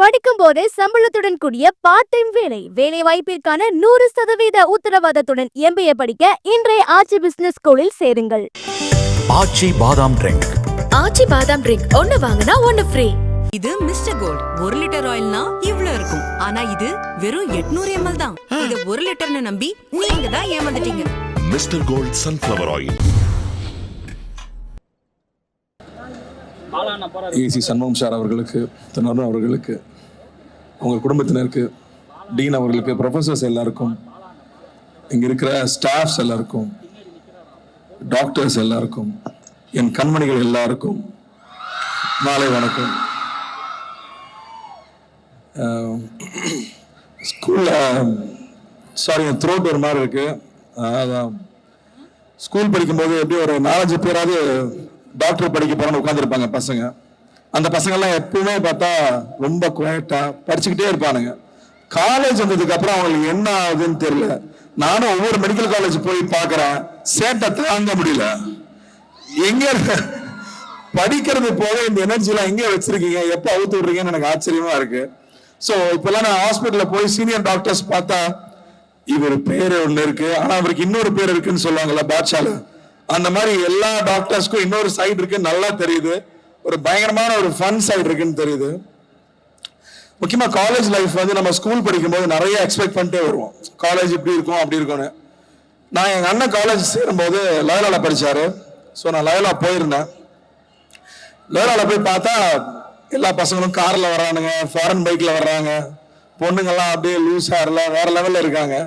படிக்கும் போதே சம்பளத்துடன் கூடிய பார்ட் டைம் வேலை வாய்ப்பிற்கான 100% உத்தரவாதத்துடன் MBA படிக்க இன்றைய ஆச்சி பிசினஸ் ஸ்கூலில் சேருங்கள். ஆச்சி பாதாம் ட்ரிங்க். ஆச்சி பாதாம் ட்ரிங்க் ஒன்னு வாங்கினா ஒன்னு ஃப்ரீ. இது மிஸ்டர் கோல்ட் 1 லிட்டர் ஆயில்னா இவ்ளோ இருக்கும். ஆனா இது வெறும் 800 ml தான். இது 1 லிட்டர்னு நம்பி நீங்க தான் ஏமாந்துட்டீங்க. Mister gold sunflower oil. AC Shanmugam sir அவர்களுக்கு, தினரும் அவர்களுக்கு, அவங்க குடும்பத்தினருக்கு, டீன் அவர்களுக்கு, ப்ரொஃபஸர்ஸ் எல்லாருக்கும், இங்கே இருக்கிற ஸ்டாஃப்ஸ் எல்லாருக்கும், டாக்டர்ஸ் எல்லாருக்கும், என் கண்மணிகள் எல்லாருக்கும் மாலை வணக்கம். ஸ்கூலில் என் த்ரோட் ஒரு மாதிரி இருக்கு. அதான் ஸ்கூல் படிக்கும்போது எப்படி ஒரு 4-5 பேராவது டாக்டர் படிக்க போறோம்னு உட்காந்துருப்பாங்க பசங்க. அந்த பசங்கள்லாம் எப்பவுமே பார்த்தா ரொம்ப குவைட்டா படிச்சுக்கிட்டே இருப்பானுங்க. காலேஜ் வந்ததுக்கு அப்புறம் அவங்களுக்கு என்ன ஆகுதுன்னு தெரியல. நானும் ஒவ்வொரு மெடிக்கல் காலேஜ் போய் பார்க்கறேன், சேட்டை தாங்க முடியல. எங்க படிக்கிறது போக இந்த எனர்ஜிலாம் எங்க வச்சிருக்கீங்க, எப்போ அவுத்து விடுறீங்கன்னு எனக்கு ஆச்சரியமா இருக்கு. ஸோ இப்பெல்லாம் நான் ஹாஸ்பிட்டலில் போய் சீனியர் டாக்டர்ஸ் பார்த்தா இவர் பேர் ஒன்று இருக்கு, ஆனா அவருக்கு இன்னொரு பேர் இருக்குன்னு சொல்லுவாங்கல்ல பாட்ஷால, அந்த மாதிரி எல்லா டாக்டர்ஸ்க்கும் இன்னொரு சைடு இருக்கு நல்லா தெரியுது. ஒரு பயங்கரமான ஒரு ஃபன் சைடு இருக்குன்னு தெரியுது. முக்கியமா காலேஜ் லைஃப் வந்து நம்ம ஸ்கூல் படிக்கும்போது நிறைய எக்ஸ்பெக்ட் பண்ணிட்டே வருவோம். காலேஜ் இப்படி இருக்கும் அப்படி இருக்கும்னு. நான் எங்க அண்ணன் காலேஜ் சேரும்போது லயோலால படிச்சாரு. ஸோ நான் லயோலா போயிருந்தேன். லயோலால போய் பார்த்தா எல்லா பசங்களும் கார்ல வர்றானுங்க, ஃபாரின் பைக்ல வர்றாங்க, பொண்ணுங்கெல்லாம் அப்படியே லூஸ் ஹேர்ல வேற லெவல்ல இருக்காங்க.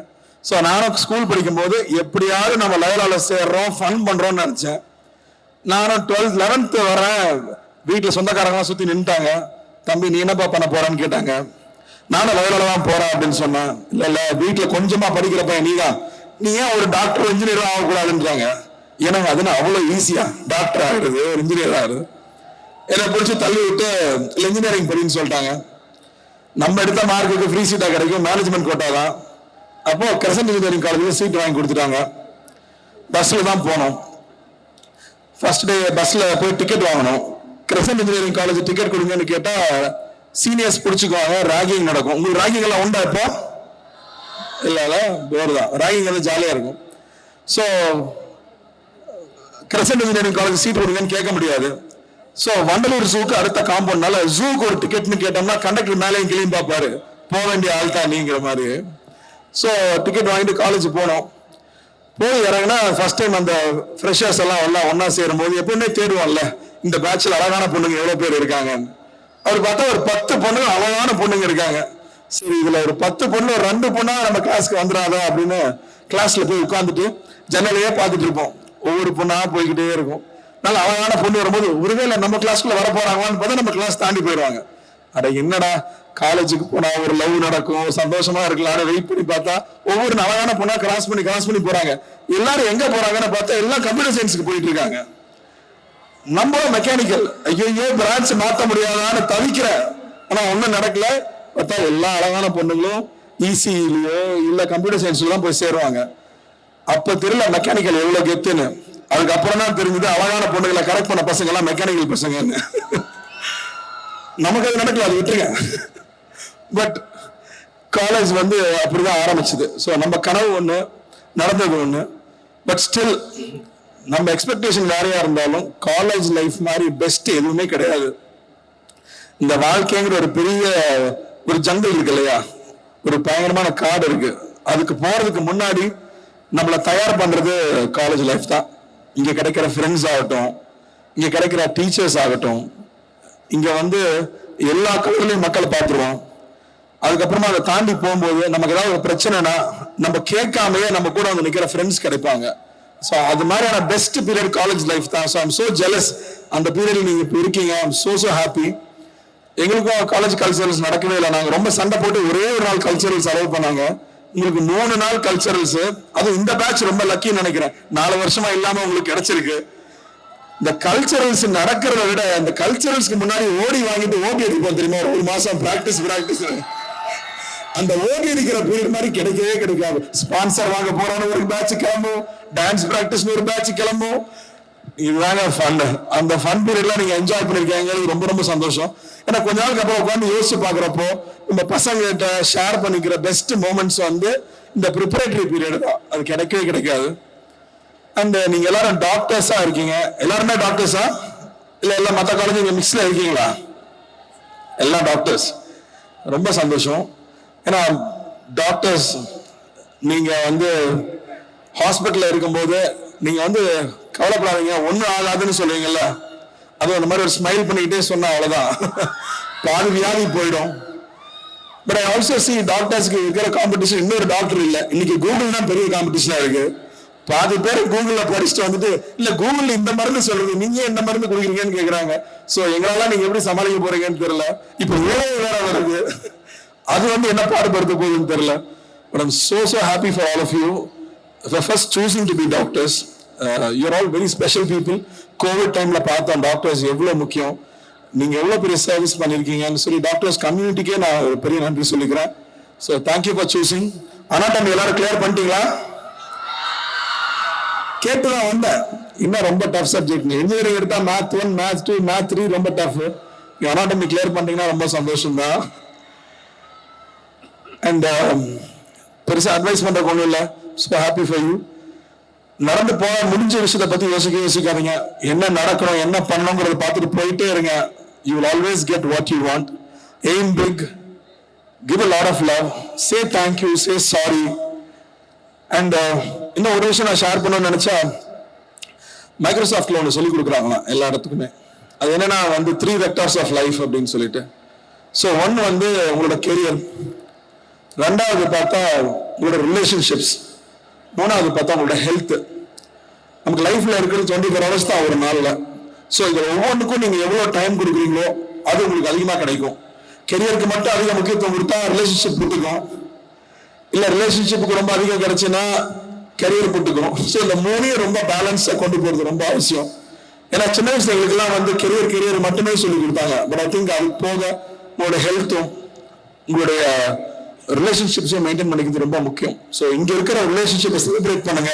ஸோ நானும் ஸ்கூல் படிக்கும்போது எப்படியாவது நம்ம லயோலால சேர்றோம், ஃபன் பண்றோம்னு நினைச்சேன். நானும் 12th 11th வரேன். வீட்டில் சொந்தக்காரங்களாம் சுற்றி நின்றுட்டாங்க. தம்பி நீ என்னப்பா பண்ண போறான்னு கேட்டாங்க. நானும் லயோலால தான் போறேன் அப்படின்னு சொன்னேன். இல்லை வீட்டில் கொஞ்சமா படிக்கிற பையன் நீ ஏன் ஒரு டாக்டர் இன்ஜினியரும் ஆகக்கூடாதுன்றாங்க. ஏன்னா அதுன்னு அவ்வளோ ஈஸியா டாக்டர் ஆகிடுது, ஒரு இன்ஜினியர் ஆகுது. என்னை பிடிச்சி தள்ளி விட்டு இன்ஜினியரிங் படின்னு சொல்லிட்டாங்க. நம்ம எடுத்த மார்க்குக்கு ஃப்ரீ சீட்டா கிடைக்கும், மேனேஜ்மெண்ட் கோட்டா தான். அப்போ கிரசன்ட் இன்ஜினியரிங் காலேஜில் சீட் வாங்கி கொடுத்துட்டாங்க. பஸ்ல தான் போனோம். ஃபர்ஸ்ட் டே பஸ்ல போய் டிக்கெட் வாங்கணும். கிரசன்ட் இன்ஜினியரிங் காலேஜ் டிக்கெட் கொடுங்கன்னு கேட்டா சீனியர்ஸ் பிடிச்சிக்குவாங்க, ராகிங் நடக்கும். உங்களுக்கு ராகிங் எல்லாம் உண்டா இப்போ? இல்ல போர் தான். ராகிங் எல்லாம் ஜாலியா இருக்கும். So Crescent engineering college seat கொடுங்கன்னு கேட்க முடியாது. ஸோ வண்டலூர் ஜூக்கு அடுத்த காம்பவுண்ட்னால ஜூக்கு ஒரு டிக்கெட்னு கேட்டோம்னா கண்டக்டர் மேலேயும் கிளீன் பார்ப்பாரு, போக வேண்டிய ஆள் தான் நீங்கிற மாதிரி. ஸோ டிக்கெட் வாங்கிட்டு காலேஜ் போனோம். போய் இறங்கினா ஃபர்ஸ்ட் டைம் அந்த ஃப்ரெஷர்ஸ் எல்லாம் ஒன்னா சேரும் போது எப்பவுமே தேடுவோம்ல, இந்த பேட்சில் அழகான பொண்ணுங்க எவ்வளவு பேர் இருக்காங்க. அவர் பார்த்தா ஒரு 10 பொண்ணுங்க அழகான பொண்ணுங்க இருக்காங்க. சரி இதுல ஒரு 10 பொண்ணு ஒரு 2 பொண்ணா நம்ம கிளாஸ்க்கு வந்துடாதா அப்படின்னு கிளாஸ்ல போய் உட்காந்துட்டு ஜன்னலையே பார்த்துட்டு இருப்போம். ஒவ்வொரு பொண்ணா போய்கிட்டே இருக்கும். நல்ல அழகான பொண்ணு வரும்போது ஒருவேளை நம்ம கிளாஸ்க்குள்ள வர போறாங்களான்னு பார்த்தா நம்ம கிளாஸ் தாண்டி போயிடுவாங்க. அட என்னடா காலேஜுக்கு போனா ஒரு லவ் நடக்கும், சந்தோஷமா இருக்கலாம், வெயிட் பண்ணி பார்த்தா ஒவ்வொரு அழகான பொண்ணா கிராஸ் பண்ணி போறாங்க. எல்லாரும் எங்க போறாங்கன்னு பார்த்தா எல்லாம் கம்ப்யூட்டர் சயின்ஸுக்கு போயிட்டு இருக்காங்க. நம்ம மெக்கானிக்கல், ஐயோ பிரான்ச் மாற்ற முடியாதான்னு தவிக்கிற, ஆனா ஒன்னும் நடக்கல. பார்த்தா எல்லா அழகான பொண்ணுங்களும் இசியிலயோ இல்ல கம்ப்யூட்டர் சயின்ஸ்ல தான் போய் சேருவாங்க. அப்ப தெரியல மெக்கானிக்கல் எவ்வளவு கெத்துன்னு. அதுக்கப்புறம் தான் தெரிஞ்சது அழகான பொண்ணுகளை கரெக்ட் பண்ண பசங்க எல்லாம் மெக்கானிக்கல் பசங்கன்னு. நமக்கு அது நடக்கல, அது விட்டுருங்க. பட் காலேஜ் வந்து அப்படிதான் ஆரம்பிச்சது. ஸோ நம்ம கனவு ஒன்று, நடந்தது ஒன்று. பட் ஸ்டில் நம்ம எக்ஸ்பெக்டேஷன் வேறையா இருந்தாலும் காலேஜ் லைஃப் மாதிரி பெஸ்ட் எதுவுமே கிடையாது. இந்த வாழ்க்கைங்கிற ஒரு பெரிய ஒரு ஜங்கல் இருக்கு இல்லையா, ஒரு பயங்கரமான காடு இருக்கு. அதுக்கு போறதுக்கு முன்னாடி நம்மளை தயார் பண்றது காலேஜ் லைஃப் தான். இங்க கிடைக்கிற ஃப்ரெண்ட்ஸ் ஆகட்டும், இங்க கிடைக்கிற டீச்சர்ஸ் ஆகட்டும், இங்க வந்து எல்லா கலர்லையும் மக்களை பார்த்துருவோம். அதுக்கப்புறமா அதை தாண்டி போகும்போது நமக்கு ஏதாவது ஒரு பிரச்சனைனா நம்ம கேட்காமையே நம்ம கூட வந்து நிக்கிற ஃப்ரெண்ட்ஸ் கிடைப்பாங்க. ஸோ அது மாதிரியான பெஸ்ட் பீரியட் காலேஜ் லைஃப் தான். ஸோ ஐம் சோ ஜெலஸ் அந்த பீரியட்ல நீங்க இப்போ இருக்கீங்க. I'm so happy. எங்களுக்கும் காலேஜ் கல்ச்சரல்ஸ் நடக்கவே இல்லை. நாங்கள் ரொம்ப சண்டை போட்டு ஒரே ஒரு நாள் கல்ச்சரல்ஸ் அலோவ் பண்ணாங்க. உங்களுக்கு 3 நாள் கல்ச்சரல்ஸ். அது இந்த பேட்ச் ரொம்ப லக்கின்னு நினைக்கிறேன். 4 வருஷமா இல்லாம உங்களுக்கு கிடைச்சிருக்கு. இந்த கல்ச்சரல்ஸ் நடக்கிறத விட இந்த கல்ச்சரல்ஸ்க்கு முன்னாடி ஓடி வாங்கிட்டு ஓடி அடிப்போம் தெரியுமா, ஒரு மாசம் பிராக்டிஸ். அந்த ஓடி அடிக்கிற பீரியட் மாதிரி கிடைக்கவே கிடைக்காது. ஸ்பான்சர் வாங்க போறோம்னு ஒரு பேட்ச் கிளம்பும், டான்ஸ் பிராக்டிஸ் ஒரு பேட்ச் கிளம்பும், இதுதாங்க ஃபன். அந்த ஃபன் பீரியட்ல நீங்க என்ஜாய் பண்ணிருக்கீங்க, ரொம்ப ரொம்ப சந்தோஷம். ஏன்னா கொஞ்ச நாளுக்கு அப்புறம் உட்காந்து யோசிச்சு பாக்குறப்போ நம்ம பசங்கிட்ட ஷேர் பண்ணிக்கிற பெஸ்ட் மூமெண்ட்ஸ் வந்து இந்த ப்ரிப்பரேட்டரி பீரியட் தான். அது கிடைக்கவே கிடைக்காது. அண்ட் நீங்க எல்லாரும் டாக்டர்ஸா இருக்கீங்க. எல்லாருமே டாக்டர்ஸா இல்ல எல்லாம் மற்ற காலேஜ் நீங்க மிக்ஸ்ல இருக்கீங்களா? எல்லாம் டாக்டர்ஸ். ரொம்ப சந்தோஷம். ஏன்னா டாக்டர்ஸ் நீங்க வந்து ஹாஸ்பிட்டல்ல இருக்கும்போது நீங்க வந்து கவலைப்படாதீங்க ஒன்றும் ஆகாதுன்னு சொல்லுவீங்கல்ல, அது அந்த மாதிரி ஒரு ஸ்மைல் பண்ணிக்கிட்டே சொன்னா அவ்வளவுதான், பாதி வியாதி போயிடும். பட் ஐ ஆல்சோ சி டாக்டர்ஸ்க்கு இருக்கிற காம்படிஷன் இன்னொரு டாக்டர் இல்லை. இன்னைக்கு கூகுள் தான் பெரிய காம்படிஷனா இருக்கு. பாதி பேர் கூகுள்ல படிச்சுட்டு வந்துட்டு இல்ல கூகுள்ல இந்த மருந்து சொல்றது, நீங்க இந்த மருந்து குடிக்கிறீங்கன்னு கேக்குறாங்க. சோ எங்களால நீங்க எப்படி சமாளிக்க போறீங்கன்னு தெரியல. இப்ப வேற வருது, அது வந்து என்ன பாடுபடுத்த போகுதுன்னு தெரியல. But I'm so happy for all of you for first choosing to be doctors. You're all very special people. Covid டைம்ல பார்த்தோம் டாக்டர்ஸ் எவ்வளவு முக்கியம், நீங்க எவ்வளவு பெரிய சர்வீஸ் பண்ணிருக்கீங்கன்னு சொல்லி டாக்டர்ஸ் கம்யூனிட்டிக்கே நான் ஒரு பெரிய நன்றி சொல்லிக்கிறேன். So thank you for choosing. Anatomy எல்லாரும் கிளியர் பண்ணிட்டீங்களா? கேட்டுதான் வந்தேன். இன்னும் ரொம்ப டஃப் சப்ஜெக்ட். இன்ஜினியரிங் எடுத்தா மேத் 1, மேத் 2, மேத் 3 ரொம்ப டஃப். அனாட்டமி கிளியர் பண்ணிட்டீங்கன்னா ரொம்ப சந்தோஷம் தான். அண்ட் பெருசா அட்வைஸ் பண்ற ஒண்ணும் இல்லை. So happy for you. நடந்து போக முடிஞ்ச விஷயத்தை பத்தி யோசிக்காதீங்க. என்ன நடக்கணும் என்ன பண்ணணுங்கிறத பார்த்துட்டு போயிட்டே இருங்க. You will always get what you want. Aim big, give a lot of love, say thank you, say sorry. And இன்னும் ஒரு விஷயம் நான் ஷேர் பண்ணணும்னு நினைச்சா, மைக்ரோசாஃப்ட்ல ஒன்று சொல்லி கொடுக்குறாங்களாம் எல்லா இடத்துக்குமே. அது என்னன்னா வந்து 3 vectors of life அப்படின்னு சொல்லிட்டு. ஸோ ஒன்று வந்து உங்களோட கெரியர், ரெண்டாவது பார்த்தா உங்களோட ரிலேஷன்ஷிப்ஸ், மூணாவது பார்த்தா உங்களோட ஹெல்த். நமக்கு லைஃப்ல இருக்கிறது 24 hours தான் ஒரு நாள்ல. ஸோ இது ஒவ்வொன்றுக்கும் நீங்க எவ்வளவு டைம் கொடுக்குறீங்களோ அது உங்களுக்கு அதிகமா கிடைக்கும். கெரியருக்கு மட்டும் அதிக முக்கியத்துவம் கொடுத்தா ரிலேஷன்ஷிப் புட்டுக்கும், இல்ல ரிலேஷன்ஷிப்புக்கு ரொம்ப அதிகம் கிடைச்சுன்னா கெரியர் புட்டுக்கும். ஸோ இந்த மூணையும் ரொம்ப பேலன்ஸா கொண்டு போறது ரொம்ப அவசியம். ஏன்னா சின்ன வயசுல எங்களுக்குலாம் வந்து கெரியர் மட்டுமே சொல்லி கொடுத்தாங்க. பட் ஐ திங்க் அது போக உங்களோட ஹெல்த்தும் உங்களுடைய ரிலேஷன்ஷிப்ஸையும் மெயின்டைன் பண்ணிக்கிறது ரொம்ப முக்கியம். ஸோ இங்க இருக்கிற ரிலேஷன்ஷிப்பை செலிப்ரேட் பண்ணுங்க.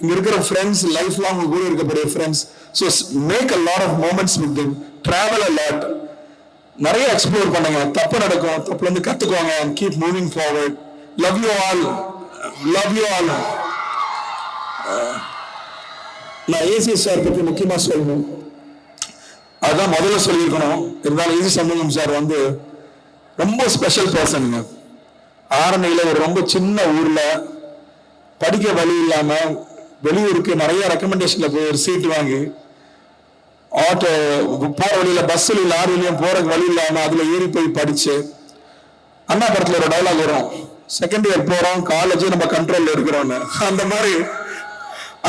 இங்க இருக்கிற ஃப்ரெண்ட்ஸ் லைஃப் லாங் கூட இருக்கக்கூடிய friends. So make a lot of moments with them, travel a lot, நிறைய எக்ஸ்ப்ளோர் பண்ணுங்க. தப்பு நடக்கும், தப்புல இருந்து கத்துக்கோங்க. Keep moving forward. Love you all. நான் ஏசி சார் பத்தி முக்கியமா சொல்லணும். அதுதான் முதல்ல சொல்லியிருக்கணும். இருந்தாலும் ஏசி சண்முகம் சார் வந்து ரொம்ப ஸ்பெஷல் பர்சனுங்க. ஆரணியில ஒரு ரொம்ப சின்ன ஊர்ல படிக்க வழி இல்லாம வெளியூருக்கு நிறைய ரெக்கமெண்டேஷன்ல போய் ஒரு சீட் வாங்கி ஆட்டோ போற வழியில பஸ்ஸுல லாரிலையும் போற வழி இல்லாம அதுல ஏறி போய் படிச்சு, அண்ணா படத்துல ஒரு டயலாக் வரும், செகண்ட் இயர் போறோம் காலேஜ் நம்ம கண்ட்ரோல்ல இருக்கிறோம்னு. அந்த மாதிரி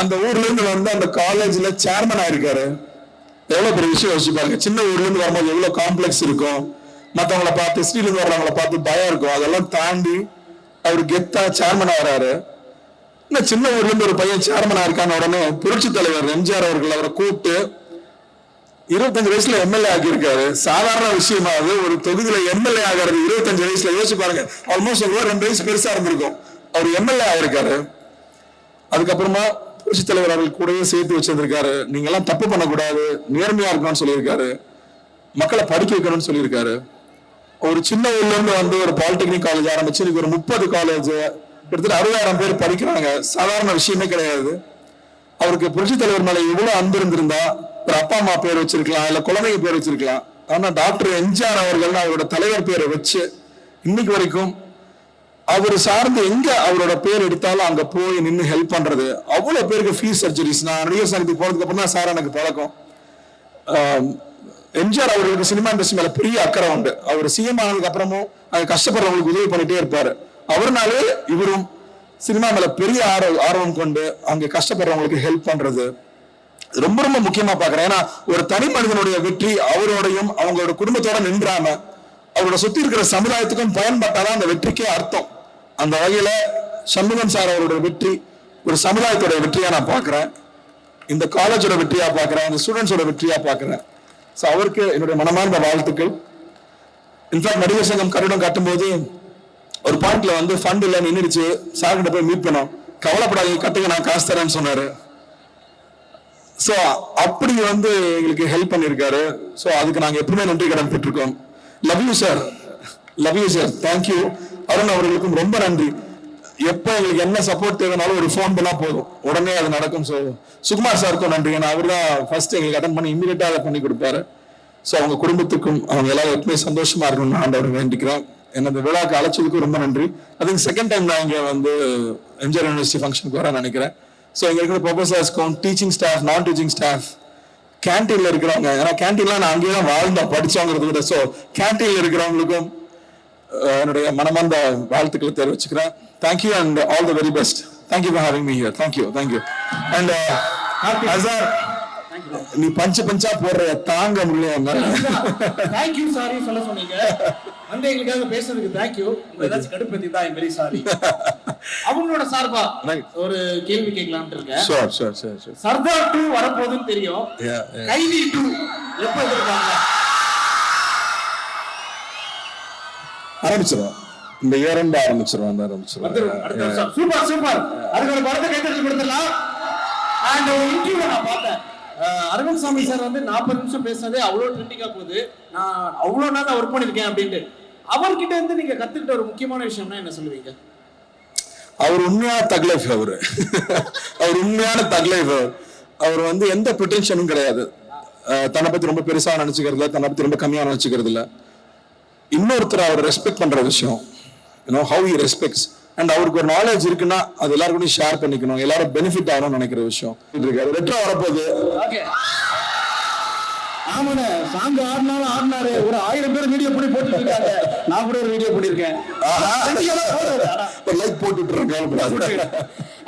அந்த ஊர்ல இருந்து வந்து அந்த காலேஜ்ல சேர்மன் ஆயிருக்காரு. எவ்வளவு பெரிய விஷயம் யோசிச்சு பாருங்க. சின்ன ஊர்ல இருந்து வரும்போது எவ்வளவு காம்ப்ளெக்ஸ் இருக்கும், மற்றவங்களை பார்த்து ஸ்ரீலந்து வர்றவங்களை பார்த்து பயம் இருக்கும். அதெல்லாம் தாண்டி அவர் கெத்தா சேர்மன் ஆகிறாரு. இன்னும் சின்ன ஊர்ல இருந்து ஒரு பையன் சேர்மன் ஆயிருக்கான உடனே புரட்சி தலைவர் எம்ஜிஆர் அவர்கள் அவரை கூப்பிட்டு 25 வயசுல எம்எல்ஏ ஆக்கியிருக்காரு. சாதாரண விஷயமா அது? ஒரு தொகுதியில எம்எல்ஏ ஆகிறது 25 வயசுல. யோசிச்சு பாருங்க. ஆல்மோஸ்ட் 2 வயசு பெருசா இருந்திருக்கும். அவர் எம்எல்ஏ ஆயிருக்காரு. அதுக்கப்புறமா புரட்சி தலைவர் அவர்கள் கூடவே சேர்த்து வச்சிருந்திருக்காரு. நீங்க எல்லாம் தப்பு பண்ணக்கூடாது, நேர்மையா இருக்கணும்னு சொல்லியிருக்காரு, மக்களை படிக்க வைக்கணும்னு சொல்லியிருக்காரு. ஒரு சின்ன ஊர்ல இருந்து வந்து ஒரு பாலிடெக்னிக் காலேஜ் ஆரம்பிச்சு இன்னைக்கு ஒரு 30 காலேஜ், கிட்டத்தட்ட 60,000 பேர் படிக்கிறாங்க. சாதாரண விஷயமே கிடையாது. அவருக்கு புரட்சி தலைவர் மேல எவ்வளவு அன்பு இருந்திருந்தா ஒரு அப்பா அம்மா பேர் வச்சிருக்கலாம், இல்ல குழந்தைங்க பேர் வச்சிருக்கலாம். ஆனா டாக்டர் எம்ஜிஆர் அவர்கள் அவரோட தலைவர் பேரை வச்சு இன்னைக்கு வரைக்கும் அவர் சார்ந்து எங்க அவரோட பேர் எடுத்தாலும் அங்க போய் நின்று ஹெல்ப் பண்றது. அவ்வளவு பேருக்கு ஃபீஸ் சர்ஜரிஸ். நான் நடிகர் சங்கத்துக்கு போனதுக்கு அப்புறம் தான் சார் எனக்கு பழக்கம். எம்ஜிஆர் அவர்களுக்கு சினிமா இண்டஸ்ட்ரி மேல பெரிய அக்கறை உண்டு. அவர் சிஎம் ஆனதுக்கு அப்புறமும் அங்க கஷ்டப்படுறவங்களுக்கு உதவி பண்ணிட்டே இருப்பாரு. அவர்னாலே இவரும் சினிமா மேல பெரிய ஆர்வம் கொண்டு அங்க கஷ்டப்படுறவங்களுக்கு ஹெல்ப் பண்றது ரொம்ப ரொம்ப முக்கியமா பாக்குறேன். ஏன்னா ஒரு தனி மனிதனுடைய வெற்றி அவரோடையும் அவங்களோட குடும்பத்தோட நின்றாம அவரோட சுத்தி இருக்கிற சமுதாயத்துக்கும் பயன்பட்டாதான் அந்த வெற்றிக்கே அர்த்தம். அந்த வகையில சண்முகம் சார் அவரோட வெற்றி ஒரு சமுதாயத்தோட வெற்றியா நான் பாக்குறேன், இந்த காலேஜோட வெற்றியா பாக்குறேன், இந்த ஸ்டூடெண்ட்ஸோட வெற்றியா பாக்குறேன். ஸோ அவருக்கு என்னுடைய மனமார்ந்த வாழ்த்துக்கள். இன்ஃபேக்ட் நடிகர் சங்கம் கட்டிடம் கட்டும்போது ஒரு பாயிண்ட்ல வந்து ஃபண்ட் இல்ல நின்றுச்சு, சார்கிட்ட போய் மீட் பண்ணோம். கவலைப்படாதீங்க, கட்டுங்க, நான் காசு தரேன்னு சொன்னாரு. ஸோ அப்படி வந்து எங்களுக்கு ஹெல்ப் பண்ணியிருக்காரு. ஸோ அதுக்கு நாங்கள் எப்பவுமே நன்றி கடன் பெற்றிருக்கோம். Love you sir, love you sir, thank you. Arun அவர்களுக்கும் ரொம்ப நன்றி. எப்போ எங்களுக்கு என்ன சப்போர்ட் தேவைனாலும் ஒரு ஃபோன் பண்ணா போதும், உடனே அது நடக்கும். ஸோ சுகுமார் சாருக்கும் நன்றி. ஏன்னா அவர் தான் ஃபர்ஸ்ட் எங்களுக்கு அட்டன் பண்ணி இமீடியட்டா அதை பண்ணி கொடுப்பாரு. ஸோ அவங்க குடும்பத்துக்கும் அவங்க எல்லாரும் எப்பவுமே சந்தோஷமா இருக்கணும்னு நான் ஆண்டவரை வேண்டிக்கிறேன். எனது விழாக்கு அழைச்சதுக்கும் ரொம்ப நன்றி. அதுக்கு செகண்ட் டைம் நான் இங்கே வந்து எம்ஜிஆர் யூனிவர்சிட்டி ஃபங்க்ஷனுக்கு வரேன் நினைக்கிறேன். ஸோ இங்கே இருக்கிற ப்ரொஃபசர்ஸ்க்கும் டீச்சிங் ஸ்டாஃப், நான் டீச்சிங் ஸ்டாஃப், கேன்டீன்ல இருக்கிறவங்க, ஏன்னா கேன்டீன்லாம் நான் அங்கேயே தான் வாழ்ந்தோம் படிச்சவங்கிறது விட. ஸோ கேன்டீன்ல இருக்கிறவங்களுக்கும் என்னுடைய மனமார்ந்த வாழ்த்துக்களை தெரிவிச்சுக்கிறேன். Thank you and all the very best. Thank you for having me here. Thank you thank you. And Azhar, நீ பஞ்சா போடுற தாங்க முடியல. தேங்க்யூ சாரி சொல்ல சொன்னீங்க, வந்து எங்களுக்காக பேசுறதுக்கு தேங்க்யூ. ஏதாச்சும் கடுப்பேத்தி தான் வெரி சாரி. அவங்களோட சார்பா ஒரு கேள்வி கேட்கலாம்னு இருக்கேன். Sure sure sure sure. Sardar 2 வரப்போகுதுன்னு தெரியும். கைதி 2 எப்போ எதிர்பார்க்கல? ஆரம்பிச்சிருவோம், இந்த இயர் எண்ட் ஆரம்பிச்சிருவோம். Super super. அதுக்கு ஒரு படத்தை கைத்தறி கொடுத்துடலாம். அண்ட் ஒரு இன்டர்வியூ நான் பார்த்தேன், அரவிந்த் சாமி சார் வந்து 40 நிமிஷம் பேசுனதே அவ்வளோ ட்ரெண்டிங்கா போகுது. நான் அவ்வளோ நாள் ஒர்க் பண்ணிருக்கேன் அப்படின்ட்டு. அவர்கிட்ட இருந்து நீங்க கத்துக்கிட்ட ஒரு முக்கியமான விஷயம்னா என்ன சொல்லுவீங்க? அவர் உண்மையான தக்லைஃப். அவர் உண்மையான தக்லைஃப். அவர் வந்து எந்த ப்ரிட்டென்ஷனும் கிடையாது. தன்னை பத்தி ரொம்ப பெருசா நினைச்சுக்கிறது இல்ல, தன்னை பத்தி ரொம்ப கம்மியா நினைச்சுக்கிறது இல்ல. இன்னொருத்தர் அவர் ரெஸ்பெக்ட் பண்ற விஷயம், how he respects. அண்ட் அவருக்கு ஒரு நாலேஜ் இருக்குன்னா அது எல்லாருக்கும் ஷேர் பண்ணிக்கணும், எல்லாரும் பெனிஃபிட் ஆகணும்னு நினைக்கிற விஷயம். ரெட்ரோ வரப்போகுது. ஆமாண்ணே, சாங் ஆடினாரு. ஒரு 1000 பேர் வீடியோ பண்ணி போட்டுட்டு இருக்காங்க. நான் கூட ஒரு வீடியோ பண்ணிருக்கேன். லைக் போட்டுட்டு.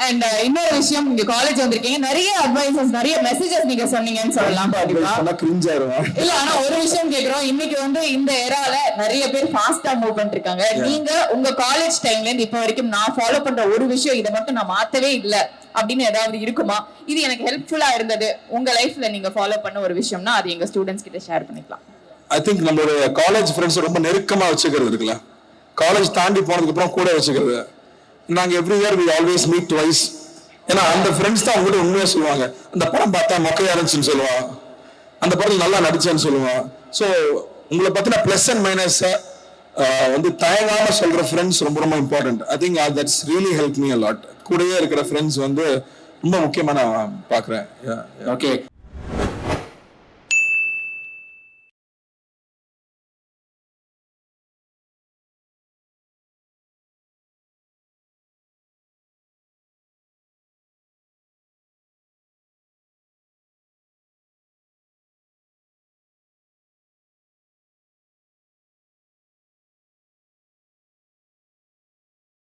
அண்ட் இன்னொரு விஷயம், நீங்க காலேஜ் வந்திருக்கீங்க, நிறைய அட்வைசஸ், நிறைய மெசேஜஸ் நீங்க சொன்னீங்கன்னு சொல்லலாம். இல்ல, ஆனா ஒரு விஷயம் கேக்குறோம். இன்னைக்கு வந்து இந்த ஏரால நிறைய பேர் ஃபாஸ்டா மூவ் பண்ணிட்டு இருக்காங்க. நீங்க உங்க காலேஜ் டைம்ல இருந்து இப்ப வரைக்கும் நான் ஃபாலோ பண்ற ஒரு விஷயம், இதை மட்டும் நான் மாத்தவே இல்ல அப்படின்னு ஏதாவது இருக்குமா? இது எனக்கு ஹெல்ப்ஃபுல்லா இருந்தது உங்க லைஃப்ல நீங்க ஃபாலோ பண்ண ஒரு விஷயம்னா அது எங்க ஸ்டூடெண்ட்ஸ் கிட்ட ஷேர் பண்ணிக்கலாம். ஐ திங்க் நம்மளுடைய காலேஜ் ஃப்ரெண்ட்ஸ் ரொம்ப நெருக்கமா வச்சுக்கிறது இருக்குல்ல, காலேஜ் தாண்டி போனதுக்கு அப்புறம் கூட வச்சுக்கிறது. நாங்க every year we always meet twice. ஏன்னா அந்த ஃப்ரெண்ட்ஸ் தான் உங்ககிட்ட உண்மையா சொல்லுவாங்க. அந்த படம் பார்த்தா மொக்கையா இருந்துச்சுன்னு சொல்லுவான், அந்த படத்துல நல்லா நடிச்சேன்னு சொல்லுவான். ஸோ உங்களை பத்தின பிளஸ் அண்ட் மைனஸ் வந்து தயங்காம சொல்ற ஃப்ரெண்ட்ஸ் ரொம்ப ரொம்ப important. I think that's really help me a lot. கூடவே இருக்கிற ஃப்ரெண்ட்ஸ் வந்து ரொம்ப முக்கியமா நான் பாக்குறேன். ஓகே.